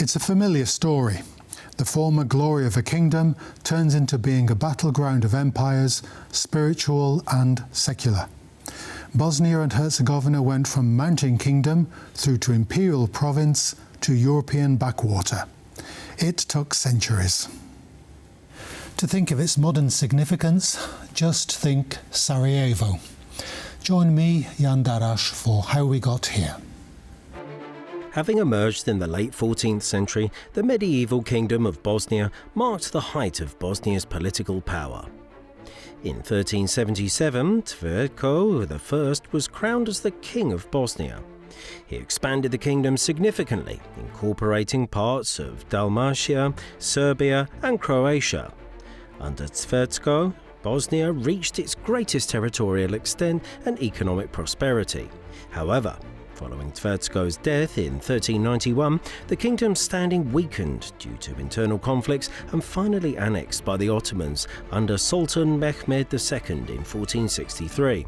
It's a familiar story. The former glory of a kingdom turns into being a battleground of empires, spiritual and secular. Bosnia and Herzegovina went from mountain kingdom through to imperial province to European backwater. It took centuries. To think of its modern significance, just think Sarajevo. Join me, Jan Darasz, for How We Got Here. Having emerged in the late 14th century, the medieval Kingdom of Bosnia marked the height of Bosnia's political power. In 1377, Tvrtko I was crowned as the King of Bosnia. He expanded the kingdom significantly, incorporating parts of Dalmatia, Serbia and Croatia. Under Tvrtko, Bosnia reached its greatest territorial extent and economic prosperity. However, following Tvrtko's death in 1391, the kingdom's standing weakened due to internal conflicts and finally annexed by the Ottomans under Sultan Mehmed II in 1463.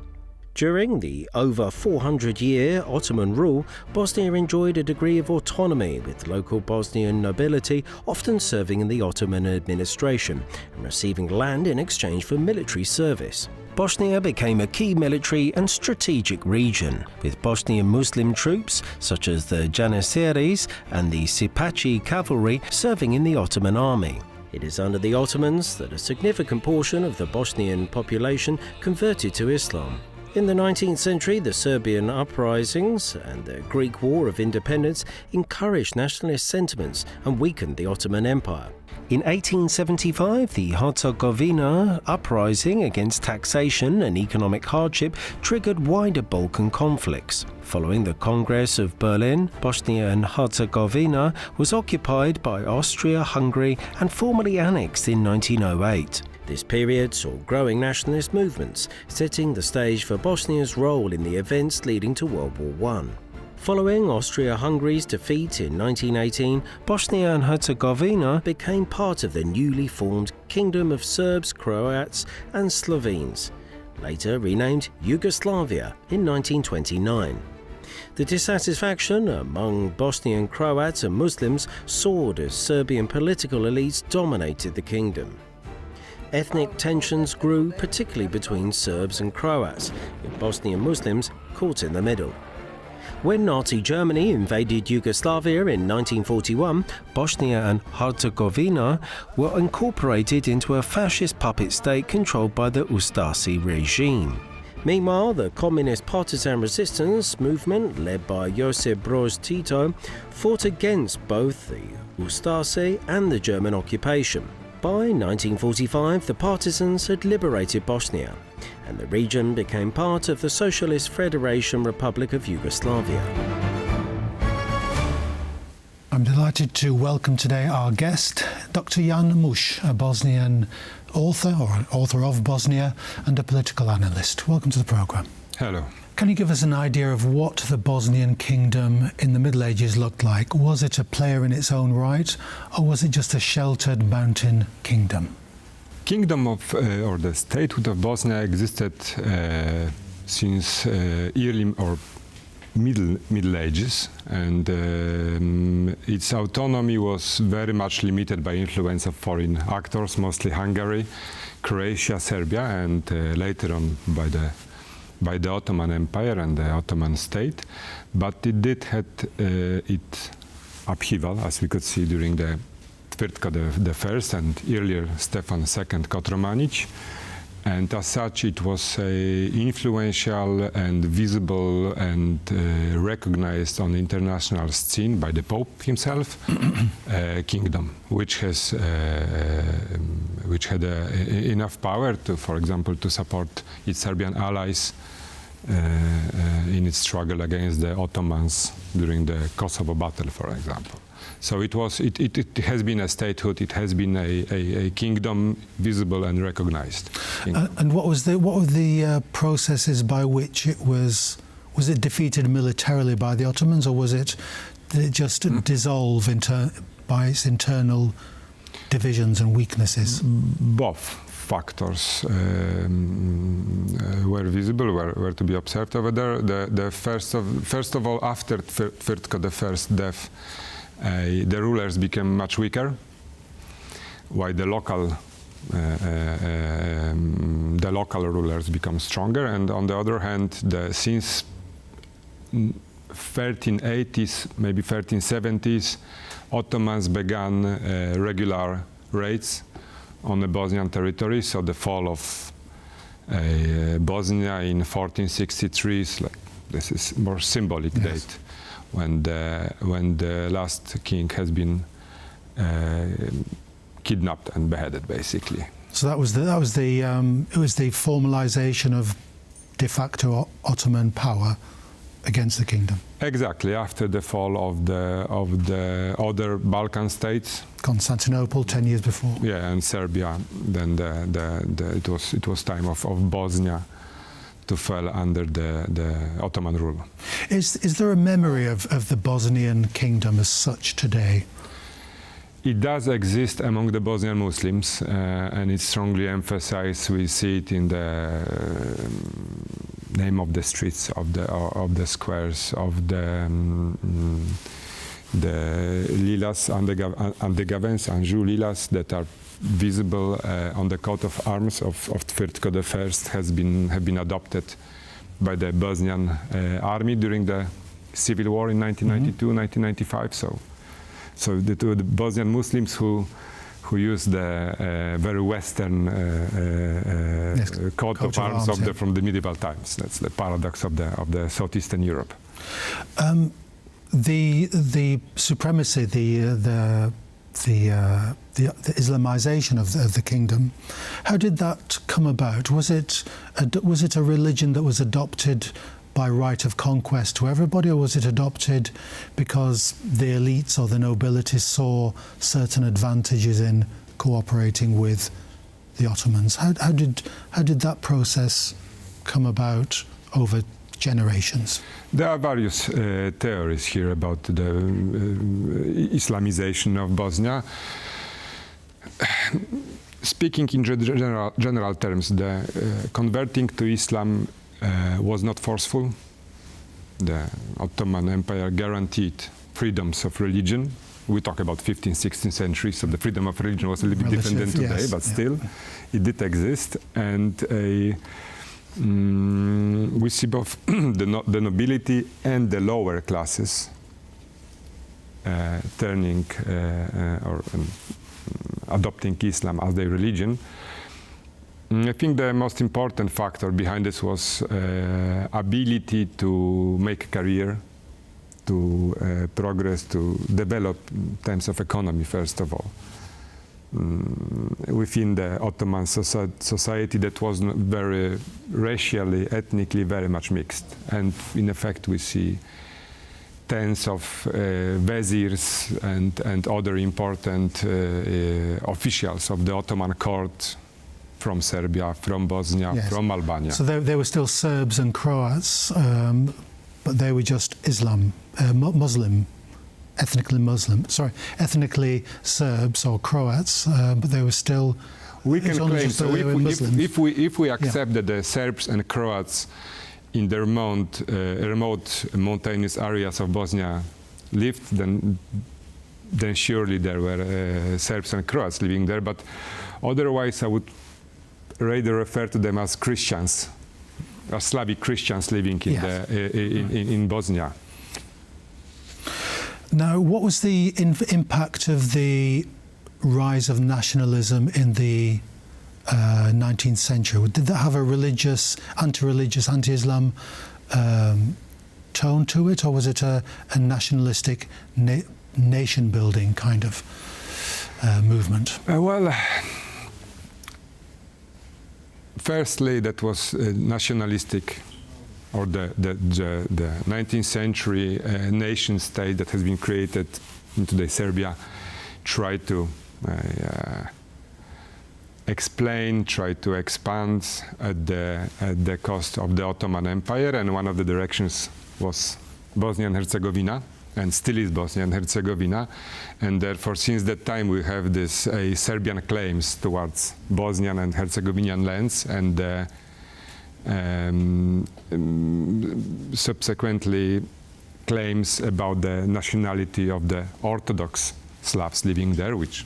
During the over 400-year Ottoman rule, Bosnia enjoyed a degree of autonomy, with local Bosnian nobility often serving in the Ottoman administration and receiving land in exchange for military service. Bosnia became a key military and strategic region, with Bosnian Muslim troops such as the Janissaries and the Sipachi cavalry serving in the Ottoman army. It is under the Ottomans that a significant portion of the Bosnian population converted to Islam. In the 19th century, the Serbian uprisings and the Greek War of Independence encouraged nationalist sentiments and weakened the Ottoman Empire. In 1875, the Herzegovina uprising against taxation and economic hardship triggered wider Balkan conflicts. Following the Congress of Berlin, Bosnia and Herzegovina was occupied by Austro-Hungary and formally annexed in 1908. This period saw growing nationalist movements, setting the stage for Bosnia's role in the events leading to World War I. Following Austria-Hungary's defeat in 1918, Bosnia and Herzegovina became part of the newly formed Kingdom of Serbs, Croats and Slovenes, later renamed Yugoslavia in 1929. The dissatisfaction among Bosnian Croats and Muslims soared as Serbian political elites dominated the kingdom. Ethnic tensions grew, particularly between Serbs and Croats, with Bosnian Muslims caught in the middle. When Nazi Germany invaded Yugoslavia in 1941, Bosnia and Herzegovina were incorporated into a fascist puppet state controlled by the Ustasi regime. Meanwhile, the communist partisan resistance movement, led by Josip Broz Tito, fought against both the Ustasi and the German occupation. By 1945, the partisans had liberated Bosnia, and the region became part of the Socialist Federation Republic of Yugoslavia. I'm delighted to welcome today our guest, Dr. Jan Darasz, a Bosnian author, or an author of Bosnia, and a political analyst. Welcome to the programme. Hello. Can you give us an idea of what the Bosnian kingdom in the Middle Ages looked like? Was it a player in its own right, or was it just a sheltered mountain kingdom? Kingdom of, or the statehood of Bosnia existed since early or Middle Ages, and its autonomy was very much limited by influence of foreign actors, mostly Hungary, Croatia, Serbia, and later on by the Ottoman Empire and the Ottoman state. But it did had its upheaval, as we could see during the Tvrtko I and earlier Stefan II Kotromanić. And as such, it was a influential and visible and recognized on the international scene by the Pope himself, kingdom, which had enough power to, for example, to support its Serbian allies in its struggle against the Ottomans during the Kosovo battle, for example. So it has been a statehood. It has been a kingdom, visible and recognized. And what were the processes by which it was it defeated militarily by the Ottomans, or did it just dissolve by its internal divisions and weaknesses? Both factors were visible, were to be observed over there. First of all, after Tvrtko I's death, the rulers became much weaker, while the local rulers become stronger. And on the other hand, since 1380s, maybe 1370s, Ottomans began regular raids on the Bosnian territory. So the fall of Bosnia in 1463 is this is more symbolic date when the last king has been kidnapped and beheaded, basically. So it was the formalization of de facto Ottoman power against the kingdom. Exactly, after the fall of the other Balkan states. Constantinople 10 years before. Yeah, and Serbia. Then it was time of Bosnia to fall under the Ottoman rule. Is there a memory of the Bosnian kingdom as such today? It does exist among the Bosnian Muslims, and it's strongly emphasized. We see it in the name of the streets, of the squares, of the lilas and the gavens, Anjou lilas that are visible on the coat of arms of Tvrtko I have been adopted by the Bosnian army during the civil war in 1992-1995. So the Bosnian Muslims who use the very Western coat of arms from the medieval times. That's the paradox of the Southeastern Europe. The supremacy, the Islamization of the kingdom, how did that come about? Was it a religion that was adopted by right of conquest to everybody, or was it adopted because the elites or the nobility saw certain advantages in cooperating with the Ottomans? How did that process come about over generations? There are various theories here about the Islamization of Bosnia. Speaking in general terms, the converting to Islam was not forceful. The Ottoman Empire guaranteed freedoms of religion. We talk about 15th, 16th century, so the freedom of religion was a little bit different than today, but still, it did exist. And we see both the nobility and the lower classes turning or adopting Islam as their religion. I think the most important factor behind this was ability to make a career, to progress, to develop in terms of economy, first of all. Within the Ottoman society that was very racially, ethnically, very much mixed. And in effect, we see tens of viziers and other important officials of the Ottoman court from Serbia, from Bosnia, from Albania. So there were still Serbs and Croats, but they were just Muslim, ethnically Serbs or Croats, but they were still. We can claim so. If we accept that the Serbs and Croats in the remote mountainous areas of Bosnia lived, then surely there were Serbs and Croats living there. But otherwise, I would rather refer to them as Christians, as Slavic Christians living in Bosnia. Now, what was the impact of the rise of nationalism in the 19th century? Did that have a religious, anti-Islam tone to it, or was it a nationalistic, nation-building kind of movement? Firstly, that was nationalistic, or the 19th century nation state that has been created in today's Serbia tried to explain, tried to expand at the cost of the Ottoman Empire, and one of the directions was Bosnia and Herzegovina, and still is Bosnia and Herzegovina, and therefore since that time we have this Serbian claims towards Bosnian and Herzegovinian lands, and subsequently claims about the nationality of the Orthodox Slavs living there, which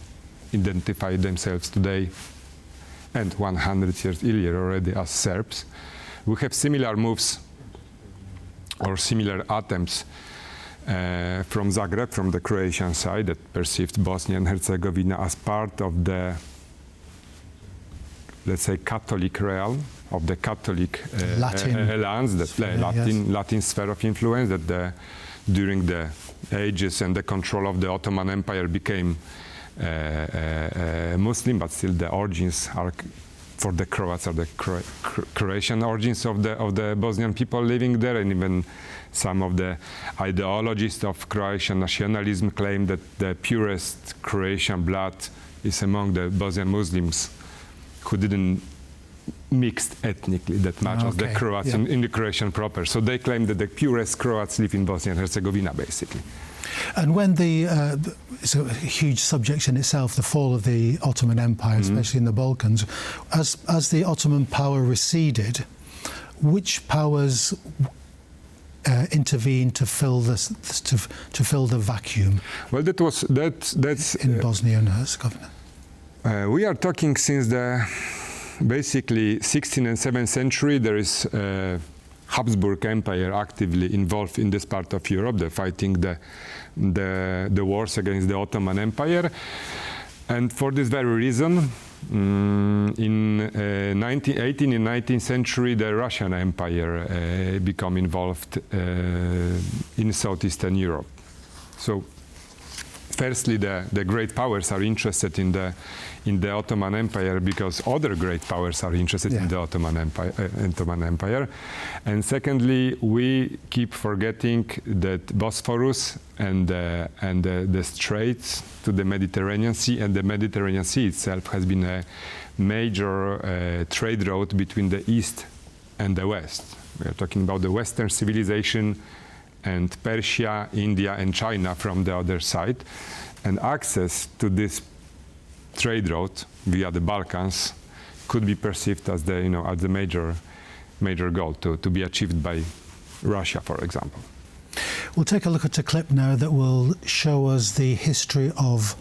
identify themselves today and 100 years earlier already as Serbs. We have similar moves or similar attempts from Zagreb, from the Croatian side, that perceived Bosnia and Herzegovina as part of the, let's say, Catholic realm, of the Catholic alliance, Latin sphere of influence, that during the ages and the control of the Ottoman Empire became Muslim, but still the origins are, for the Croats, are the Croatian origins of the Bosnian people living there, and even some of the ideologists of Croatian nationalism claim that the purest Croatian blood is among the Bosnian Muslims who didn't mix ethnically that much as the Croats in the Croatian proper. So they claim that the purest Croats live in Bosnia and Herzegovina, basically. And when it's a huge subject in itself, the fall of the Ottoman Empire, especially in the Balkans, as the Ottoman power receded, which powers intervened to fill the vacuum? Well, that's in Bosnia and Herzegovina. We are talking since the basically 16th and 7th century. There is Habsburg Empire actively involved in this part of Europe. They're fighting the wars against the Ottoman Empire, and for this very reason, in 18th and 19th century, the Russian Empire become involved in Southeastern Europe. So, firstly, the great powers are interested in the Ottoman Empire because other great powers are interested in the Ottoman Empire. And secondly, we keep forgetting that Bosphorus and the straits to the Mediterranean Sea, and the Mediterranean Sea itself has been a major trade route between the East and the West. We are talking about the Western civilization and Persia, India, and China from the other side. And access to this trade route via the Balkans could be perceived as the major goal to be achieved by Russia, for example. We'll take a look at a clip now that will show us the history of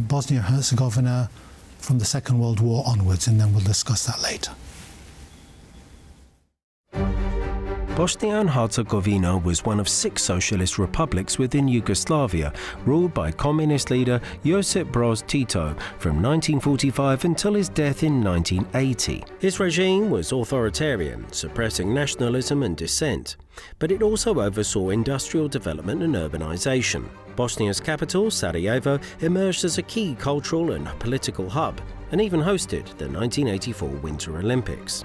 Bosnia and Herzegovina from the Second World War onwards, and then we'll discuss that later. Bosnia and Herzegovina was one of 6 socialist republics within Yugoslavia, ruled by communist leader Josip Broz Tito from 1945 until his death in 1980. His regime was authoritarian, suppressing nationalism and dissent, but it also oversaw industrial development and urbanization. Bosnia's capital, Sarajevo, emerged as a key cultural and political hub, and even hosted the 1984 Winter Olympics.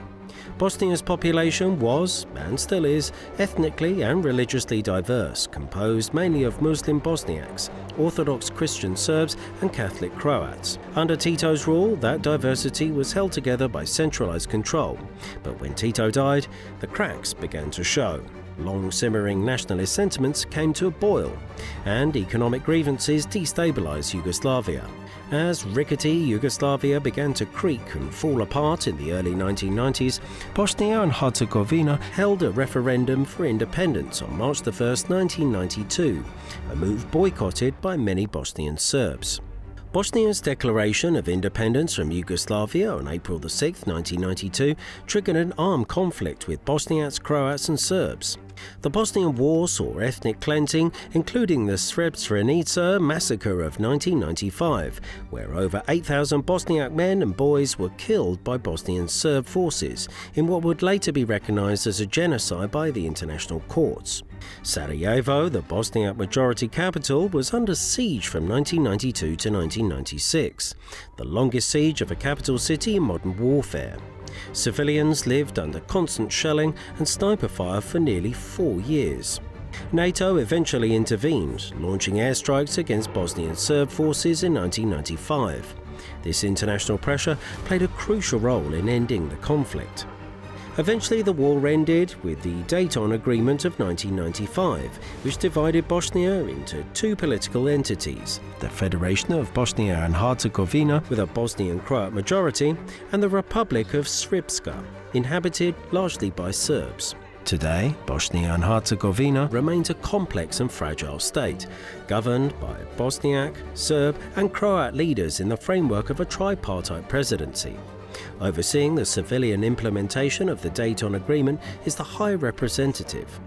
Bosnia's population was, and still is, ethnically and religiously diverse, composed mainly of Muslim Bosniaks, Orthodox Christian Serbs and Catholic Croats. Under Tito's rule, that diversity was held together by centralized control, but when Tito died, the cracks began to show. Long-simmering nationalist sentiments came to a boil, and economic grievances destabilized Yugoslavia. As rickety Yugoslavia began to creak and fall apart in the early 1990s, Bosnia and Herzegovina held a referendum for independence on March 1, 1992, a move boycotted by many Bosnian Serbs. Bosnia's declaration of independence from Yugoslavia on April 6, 1992, triggered an armed conflict with Bosniaks, Croats and Serbs. The Bosnian War saw ethnic cleansing, including the Srebrenica massacre of 1995, where over 8,000 Bosniak men and boys were killed by Bosnian Serb forces in what would later be recognized as a genocide by the international courts. Sarajevo, the Bosniak majority capital, was under siege from 1992 to 1996, the longest siege of a capital city in modern warfare. Civilians lived under constant shelling and sniper fire for nearly 4 years. NATO eventually intervened, launching airstrikes against Bosnian Serb forces in 1995. This international pressure played a crucial role in ending the conflict. Eventually the war ended with the Dayton Agreement of 1995, which divided Bosnia into 2 political entities, the Federation of Bosnia and Herzegovina with a Bosnian Croat majority, and the Republic of Srpska, inhabited largely by Serbs. Today, Bosnia and Herzegovina remains a complex and fragile state, governed by Bosniak, Serb and Croat leaders in the framework of a tripartite presidency. Overseeing the civilian implementation of the Dayton Agreement is the High Representative.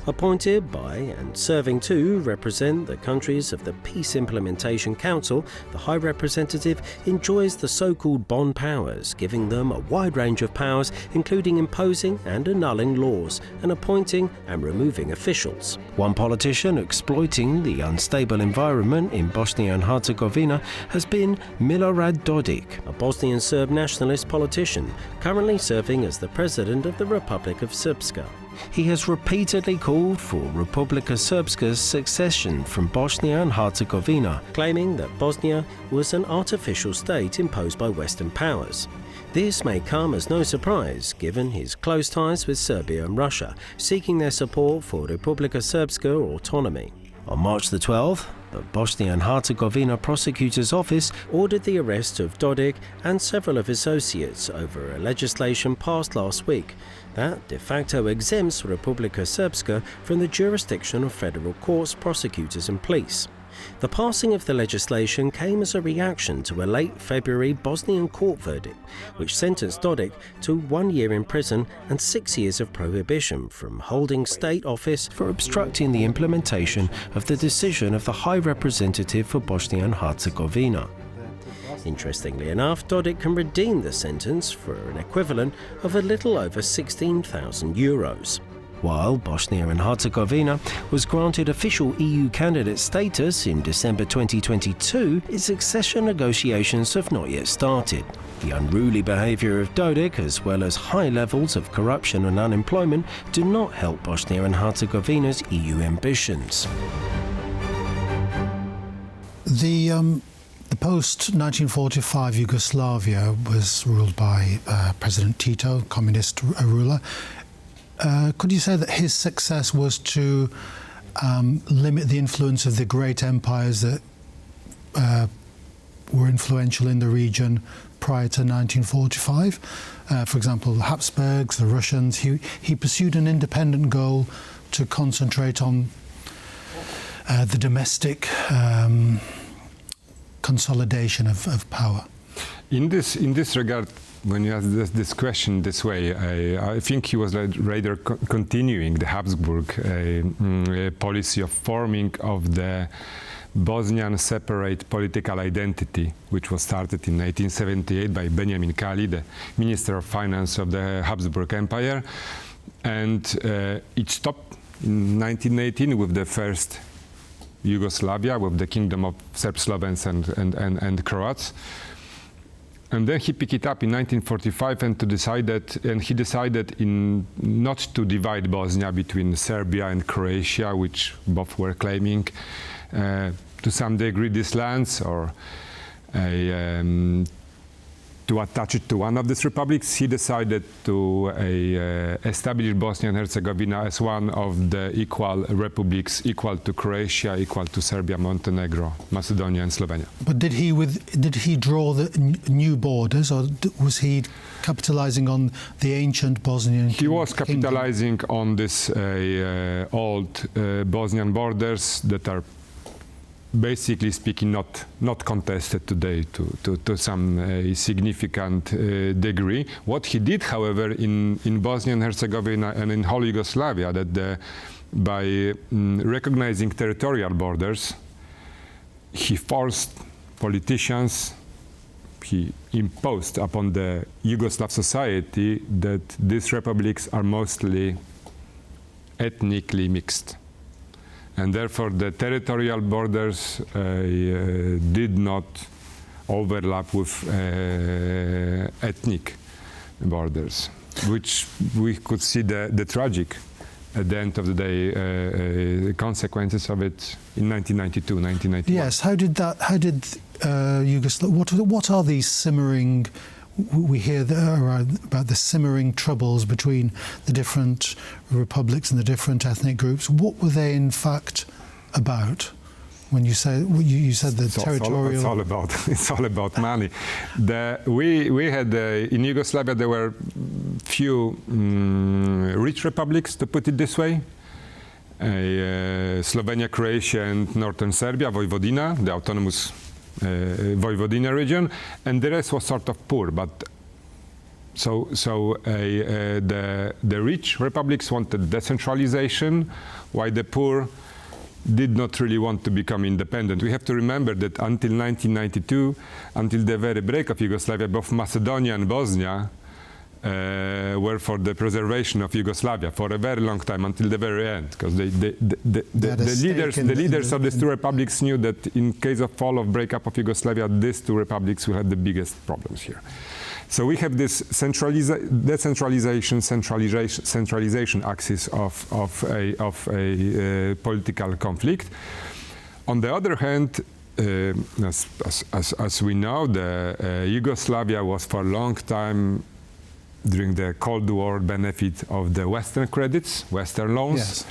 Appointed by and serving to represent the countries of the Peace Implementation Council, the High Representative enjoys the so-called bond powers, giving them a wide range of powers, including imposing and annulling laws and appointing and removing officials. One politician exploiting the unstable environment in Bosnia and Herzegovina has been Milorad Dodik, a Bosnian Serb nationalist politician, currently serving as the president of the Republic of Srpska. He has repeatedly called for Republika Srpska's succession from Bosnia and Herzegovina, claiming that Bosnia was an artificial state imposed by Western powers. This may come as no surprise, given his close ties with Serbia and Russia, seeking their support for Republika Srpska autonomy. On March the 12th, the Bosnia and Herzegovina prosecutor's office ordered the arrest of Dodik and several of his associates over a legislation passed last week that de facto exempts Republika Srpska from the jurisdiction of federal courts, prosecutors and police. The passing of the legislation came as a reaction to a late February Bosnian court verdict, which sentenced Dodik to 1 year in prison and 6 years of prohibition from holding state office for obstructing the implementation of the decision of the High Representative for Bosnia and Herzegovina. Interestingly enough, Dodik can redeem the sentence for an equivalent of a little over 16,000 euros. While Bosnia and Herzegovina was granted official EU candidate status in December 2022, its accession negotiations have not yet started. The unruly behaviour of Dodik, as well as high levels of corruption and unemployment, do not help Bosnia and Herzegovina's EU ambitions. The post-1945 Yugoslavia was ruled by President Tito, communist ruler. Could you say that his success was to limit the influence of the great empires that were influential in the region prior to 1945? For example, the Habsburgs, the Russians. He pursued an independent goal to concentrate on the domestic consolidation of power. In this regard, when you ask this question this way, I think he was rather continuing the Habsburg policy of forming of the Bosnian separate political identity, which was started in 1878 by Benjamin Kali, the Minister of Finance of the Habsburg Empire, and it stopped in 1918 with the first Yugoslavia, with the Kingdom of Serb Slovens and Croats. And then he picked it up in 1945 and he decided not to divide Bosnia between Serbia and Croatia, which both were claiming to some degree these lands, or to attach it to one of these republics. He decided to establish Bosnia and Herzegovina as one of the equal republics, equal to Croatia, equal to Serbia, Montenegro, Macedonia, and Slovenia. But did he draw the new borders, or was he capitalizing on the ancient Bosnian? He was capitalizing on this old Bosnian borders that are, basically speaking, not contested today to some significant degree. What he did, however, in Bosnia and Herzegovina and in whole Yugoslavia, that by recognizing territorial borders, he forced politicians, he imposed upon the Yugoslav society that these republics are mostly ethnically mixed. And therefore the territorial borders did not overlap with ethnic borders, which we could see the tragic, at the end of the day, consequences of it in 1992, 1991. Yes, how did Yugoslavia, what are these simmering, we hear about the simmering troubles between the different republics and the different ethnic groups. What were they in fact about? When you say you said the territorial, it's all about money. We had in Yugoslavia there were few rich republics, to put it this way. Slovenia, Croatia, and northern Serbia, Vojvodina, the autonomous Vojvodina region, and the rest was sort of poor. But the rich republics wanted decentralization, while the poor did not really want to become independent. We have to remember that until 1992, until the very break of Yugoslavia, both Macedonia and Bosnia were for the preservation of Yugoslavia for a very long time, until the very end, because the leaders of these two republics knew that in case of fall of breakup of Yugoslavia, these two republics will have the biggest problems here. So we have this centralization axis of a political conflict. On the other hand, as we know, Yugoslavia was for a long time during the Cold War benefit of the Western credits, Western loans. Yes.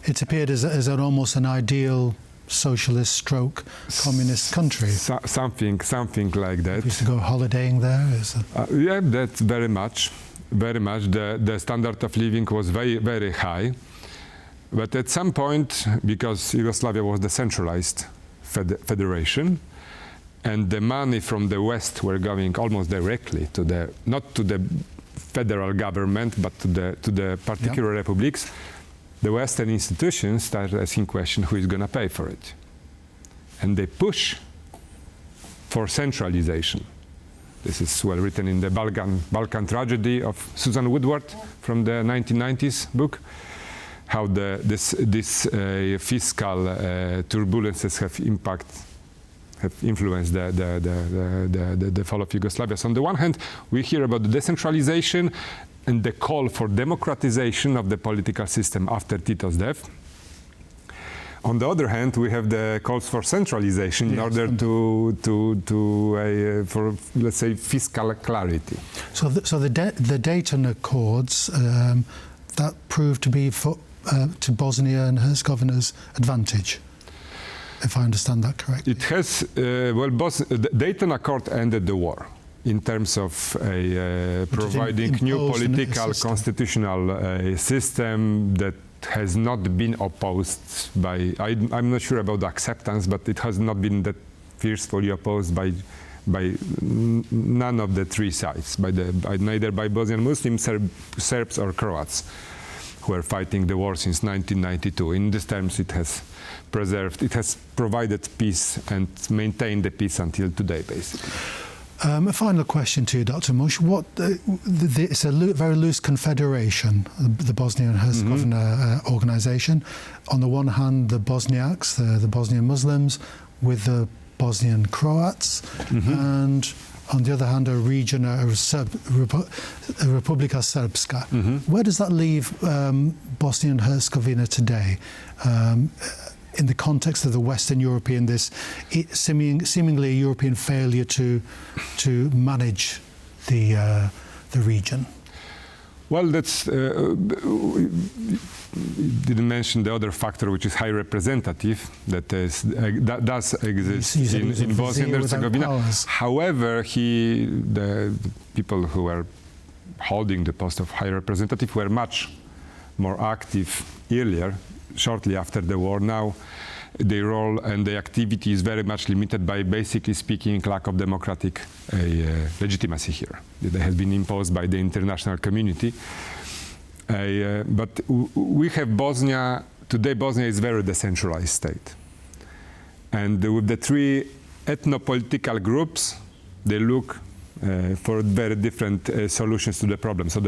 It appeared as an almost an ideal socialist stroke communist country. Something like that. We used to go holidaying there. Yeah, that's very much. The standard of living was very, very high. But at some point, because Yugoslavia was the centralized federation, and the money from the West were going almost directly to not to the federal government, but to the particular republics, the Western institutions started asking question who is going to pay for it. And they push for centralization. This is well written in the Balkan tragedy of Susan Woodward from the 1990s book, how this fiscal turbulences have influenced the fall of Yugoslavia. So on the one hand, we hear about the decentralization and the call for democratization of the political system after Tito's death. On the other hand, we have the calls for centralization in order for, let's say, fiscal clarity. So the Dayton Accords that proved to be to Bosnia and Herzegovina's advantage, if I understand that correctly. It has the Dayton Accord ended the war in terms of providing new political constitutional system that has not been opposed by, I'm not sure about the acceptance, but it has not been that fiercely opposed by none of the three sides, neither by Bosnian Muslims, Serbs or Croats, who are fighting the war since 1992. In these terms, it has provided peace and maintained the peace until today, basically. A final question to you, Dr. Mush. It's a very loose confederation, the Bosnia and Herzegovina organization. On the one hand, the Bosniaks, the Bosnian Muslims, with the Bosnian Croats, and on the other hand, a region, Republika Srpska. Where does that leave Bosnia and Herzegovina today? In the context of the Western European, seemingly a European failure to manage the region. Well, that's you didn't mention the other factor, which is high representative that does exist in Bosnia and Herzegovina. However, the people who were holding the post of high representative were much more active earlier. Shortly after the war. Now their role and the activity is very much limited by, basically speaking, lack of democratic legitimacy here. That has been imposed by the international community. But we have Bosnia, today Bosnia is a very decentralized state. And with the three ethno-political groups, they look for very different solutions to the problem. So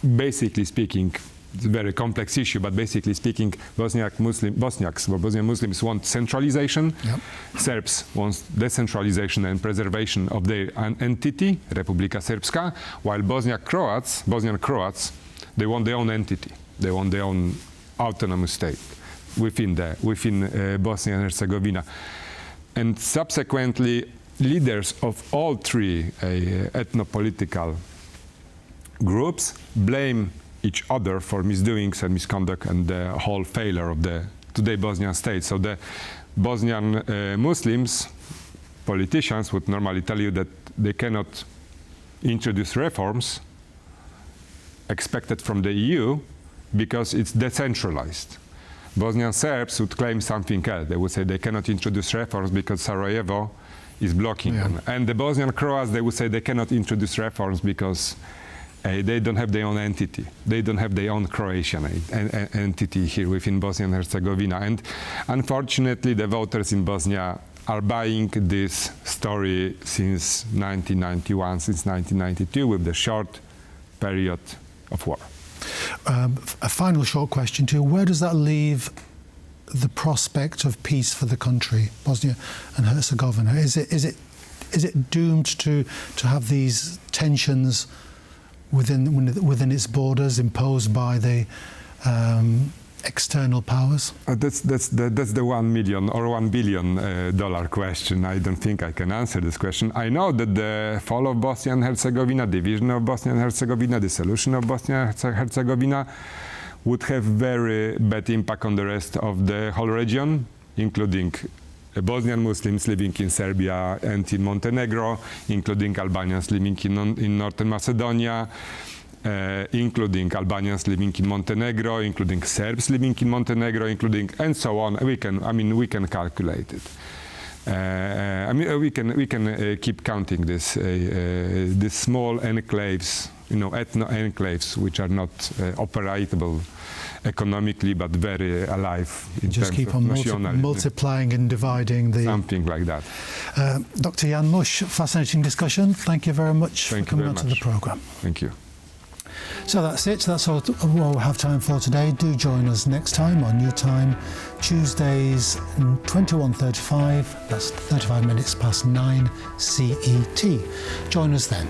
basically speaking, it's a very complex issue, but basically speaking, Bosnian Muslims want centralization. Yep. Serbs want decentralization and preservation of their entity, Republika Srpska, while Bosnian Croats, they want their own entity. They want their own autonomous state within Bosnia and Herzegovina. And subsequently, leaders of all three ethno-political groups blame each other for misdoings and misconduct and the whole failure of the today Bosnian state. So Bosnian Muslims, politicians would normally tell you that they cannot introduce reforms expected from the EU because it's decentralized. Bosnian Serbs would claim something else. They would say they cannot introduce reforms because Sarajevo is blocking them. And the Bosnian Croats, they would say they cannot introduce reforms because they don't have their own entity. They don't have their own Croatian entity here within Bosnia and Herzegovina. And unfortunately, the voters in Bosnia are buying this story since 1991, since 1992, with the short period of war. A final short question to you. Where does that leave the prospect of peace for the country, Bosnia and Herzegovina? Is it doomed to have these tensions within its borders imposed by the external powers? That's the $1 million or $1 billion question. I don't think I can answer this question. I know that the fall of Bosnia and Herzegovina, division of Bosnia and Herzegovina, dissolution of Bosnia and Herzegovina would have very bad impact on the rest of the whole region, including Bosnian Muslims living in Serbia and in Montenegro, including Albanians living in Northern Macedonia, including Albanians living in Montenegro, including Serbs living in Montenegro, including, and so on. We can calculate it. We can keep counting this small enclaves, ethno-enclaves, which are not operatable economically, but very alive in just terms keep of on nationalism. multiplying and dividing the... Something like that. Dr. Jan Musch, fascinating discussion. Thank you very much for coming on to the programme. Thank you. So that's it. That's all we have time for today. Do join us next time on New Time, Tuesdays 21:35. That's 35 minutes past 9 CET. Join us then.